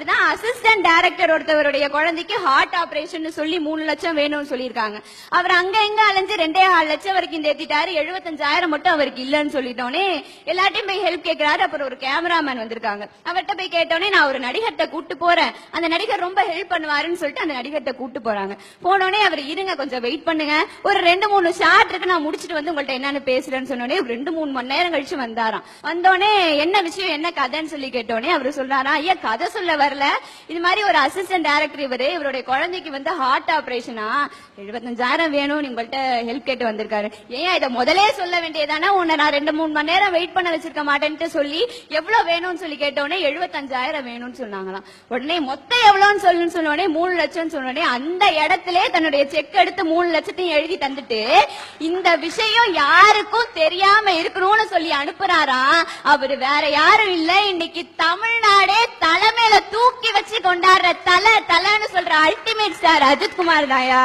இப்படிதான் assistant director ஒருத்தவருடைய குழந்தைக்கு heart operation சொல்லி 3 லட்சம் வேணும்னு சொல்லியிருக்காங்க. அவர் அங்க எங்க அலைஞ்சு 2.5 லட்சம் வரைக்கும் தேத்திட்டாரு. 75,000 மட்டும் அவருக்கு இல்லன்னு சொல்லிட்டோனே எல்லாத்தையும் போய் ஹெல்ப் கேட்கிறாரு. அப்புறம் ஒரு கேமராமேன் வந்திருக்காங்க. அவர்கிட்ட போய் கேட்டோன்னே நான் ஒரு நடிகர்கிட்ட கூட்டு போறேன், அந்த நடிகர் ரொம்ப ஹெல்ப் பண்ணுவாருன்னு சொல்லிட்டு அந்த நடிகர்கிட்ட கூட்டு போறாங்க. போனோடனே அவர் இருங்க கொஞ்சம் வெயிட் பண்ணுங்க, ஒரு 2-3 ஷாட் இருக்கு, நான் முடிச்சிட்டு வந்து உங்கள்ட்ட என்னன்னு பேசுறேன்னு சொன்னோடனே 2-3 மணி நேரம் கழிச்சு வந்தாராம். வந்தோடனே என்ன விஷயம் என்ன கதைன்னு சொல்லி கேட்டோடனே அவர் சொல்றாரா, ஐயா கதை சொல்ல வரல, இது மாதிரி ஒரு அசிஸ்டன்ட் டைரக்டர் இவருடைய குழந்தைக்கு வந்து ஹார்ட் ஆபரேஷனா 75,000 வேணும், உங்கள்ட்ட ஹெல்ப் கேட்டு வந்திருக்காரு. ஏன் இதை முதலே சொல்ல வேண்டியதானே, உன்னை நான் 2-3 மணி நேரம் வெயிட் பண்ண வச்சிருக்க மாட்டேன்ட்டு சொல்லி எவ்வளவு வேணும்னு சொல்லி கேட்டோடனே 75,000 வேணும்னு சொன்னாங்களாம். உடனே மொத்தம் எவ்வளவுன்னு சொல்லுன்னு சொன்னோடனே 3 லட்சம் சொன்னோடனே அந்த இடத்துல தன்னுடைய செக் எடுத்து 3 லட்சத்தையும் எழுதி தந்துட்டு இந்த விஷயம் யாருக்கும் தெரியாம இருக்கணும்னு சொல்லி அனுப்புறாரா. அவரு வேற யாரும் இல்ல, இன்னைக்கு தமிழ்நாடே தலைமையில தூக்கி வச்சு கொண்டாடுற தலைன்னு சொல்ற அல்டிமேட் ஸ்டார் அஜித்குமார் தாயா.